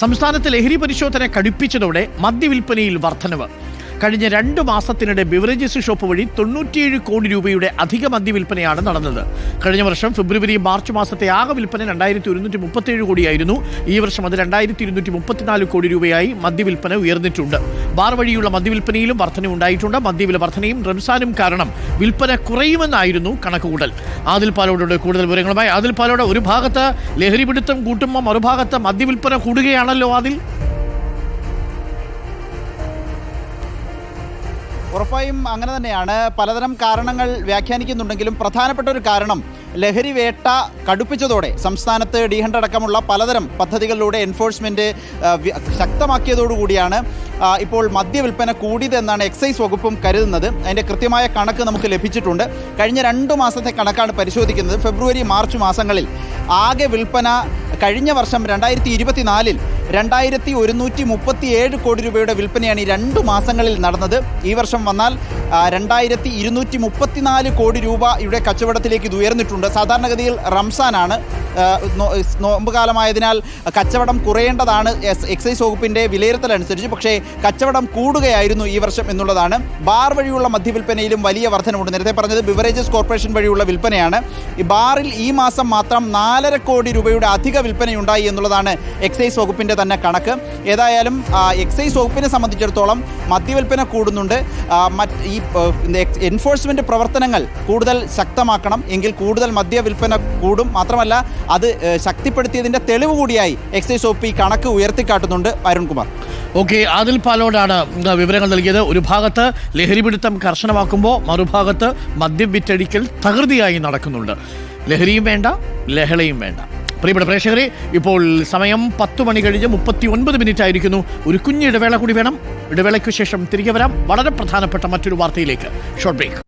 സംസ്ഥാനത്ത് ലഹരി പരിശോധന കടുപ്പിച്ചതോടെ മദ്യവിൽപ്പനയിൽ വർധനവ്. കഴിഞ്ഞ 2 മാസത്തിനിടെ ബിവറേജസ് ഷോപ്പ് വഴി 97 കോടി രൂപയുടെ അധിക മദ്യവിൽപ്പനയാണ് നടന്നത്. കഴിഞ്ഞ വർഷം ഫെബ്രുവരി മാർച്ച് മാസത്തെ ആകെ വിൽപ്പന 2137 കോടിയായിരുന്നു. ഈ വർഷം അത് 2234 കോടി രൂപയായി മദ്യവിൽപ്പന ഉയർന്നിട്ടുണ്ട്. ബാർ വഴിയുള്ള മദ്യവിൽപ്പനയിലും വർധനവുണ്ടായിട്ടുണ്ട്. മദ്യവില വർധനയും റംസാനും കാരണം വിൽപ്പന കുറയുമെന്നായിരുന്നു കണക്കുകൂട്ടൽ. ആദിൽ പാലോട് കൂടുതൽ വിവരങ്ങളുമായി. ആദിൽ പാലോട്, ഒരു ഭാഗത്ത് ലഹരി പിടുത്തം കൂട്ടുമ്പോൾ മറുഭാഗത്ത് മദ്യവിൽപ്പന കൂടുകയാണല്ലോ ആദിൽ. ഉറപ്പായും അങ്ങനെ തന്നെയാണ്. പലതരം കാരണങ്ങൾ വ്യാഖ്യാനിക്കുന്നുണ്ടെങ്കിലും പ്രധാനപ്പെട്ട ഒരു കാരണം ലഹരി വേട്ട കടുപ്പിച്ചതോടെ സംസ്ഥാനത്ത് D100 അടക്കമുള്ള പലതരം പദ്ധതികളിലൂടെ എൻഫോഴ്സ്മെൻറ്റ് ശക്തമാക്കിയതോടുകൂടിയാണ് ഇപ്പോൾ മദ്യവിൽപ്പന കൂടിയതെന്നാണ് എക്സൈസ് വകുപ്പും കരുതുന്നത്. അതിൻ്റെ കൃത്യമായ കണക്ക് നമുക്ക് ലഭിച്ചിട്ടുണ്ട്. കഴിഞ്ഞ 2 മാസത്തെ കണക്കാണ് പരിശോധിക്കുന്നത്. ഫെബ്രുവരി മാർച്ച് മാസങ്ങളിൽ ആകെ വിൽപ്പന കഴിഞ്ഞ വർഷം 2024 2137 കോടി രൂപയുടെ വിൽപ്പനയാണ് ഈ 2 മാസങ്ങളിൽ നടന്നത്. ഈ വർഷം വന്നാൽ 2234 കോടി രൂപയുടെ കച്ചവടത്തിലേക്ക് ഇത് ഉയർന്നിട്ടുണ്ട്. സാധാരണഗതിയിൽ റംസാനാണ്, നോമ്പ് കാലമായതിനാൽ കച്ചവടം കുറയേണ്ടതാണ് എക്സൈസ് വകുപ്പിൻ്റെ വിലയിരുത്തലനുസരിച്ച്. പക്ഷേ കച്ചവടം കൂടുകയായിരുന്നു ഈ വർഷം എന്നുള്ളതാണ്. ബാർ വഴിയുള്ള മദ്യവിൽപ്പനയിലും വലിയ വർധനമുണ്ട്. നേരത്തെ പറഞ്ഞത് ബിവറേജസ് കോർപ്പറേഷൻ വഴിയുള്ള വിൽപ്പനയാണ്. ഈ ബാറിൽ ഈ മാസം മാത്രം 4.5 കോടി രൂപയുടെ അധിക വിൽപ്പനയുണ്ടായി എന്നുള്ളതാണ് എക്സൈസ് വകുപ്പിൻ്റെ തന്നെ കണക്ക്. ഏതായാലും എക്സൈസ് വകുപ്പിനെ സംബന്ധിച്ചിടത്തോളം മദ്യവിൽപ്പന കൂടുന്നുണ്ട്. ഈ എൻഫോഴ്സ്മെൻറ്റ് പ്രവർത്തനങ്ങൾ കൂടുതൽ ശക്തമാക്കണം, എങ്കിൽ കൂടുതൽ മദ്യവിൽപ്പന കൂടും. മാത്രമല്ല അത് ശക്തിപ്പെടുത്തിയതിൻ്റെ തെളിവ് കൂടിയായി എക്സൈസ് വകുപ്പ് ഈ കണക്ക് ഉയർത്തിക്കാട്ടുന്നുണ്ട്. അരുൺകുമാർ. ഓക്കെ, ആദിൽ പാലോടാണ് വിവരങ്ങൾ നൽകിയത്. ഒരു ഭാഗത്ത് ലഹരി പിടുത്തം കർശനമാക്കുമ്പോൾ മറുഭാഗത്ത് മദ്യം വിറ്റഴിക്കൽ തകൃതിയായി നടക്കുന്നുണ്ട്. ലഹരിയും വേണ്ട, ലഹളയും വേണ്ട. പ്രിയപ്പെട്ട പ്രേക്ഷകരെ, ഇപ്പോൾ സമയം 10 മണി കഴിഞ്ഞ് 39 മിനിറ്റ് ആയിരിക്കുന്നു. ഒരു കുഞ്ഞിടവേള കൂടി വേണം. ഇടവേളയ്ക്കു ശേഷം തിരികെ വരാം വളരെ പ്രധാനപ്പെട്ട മറ്റൊരു വാർത്തയിലേക്ക്. Short break.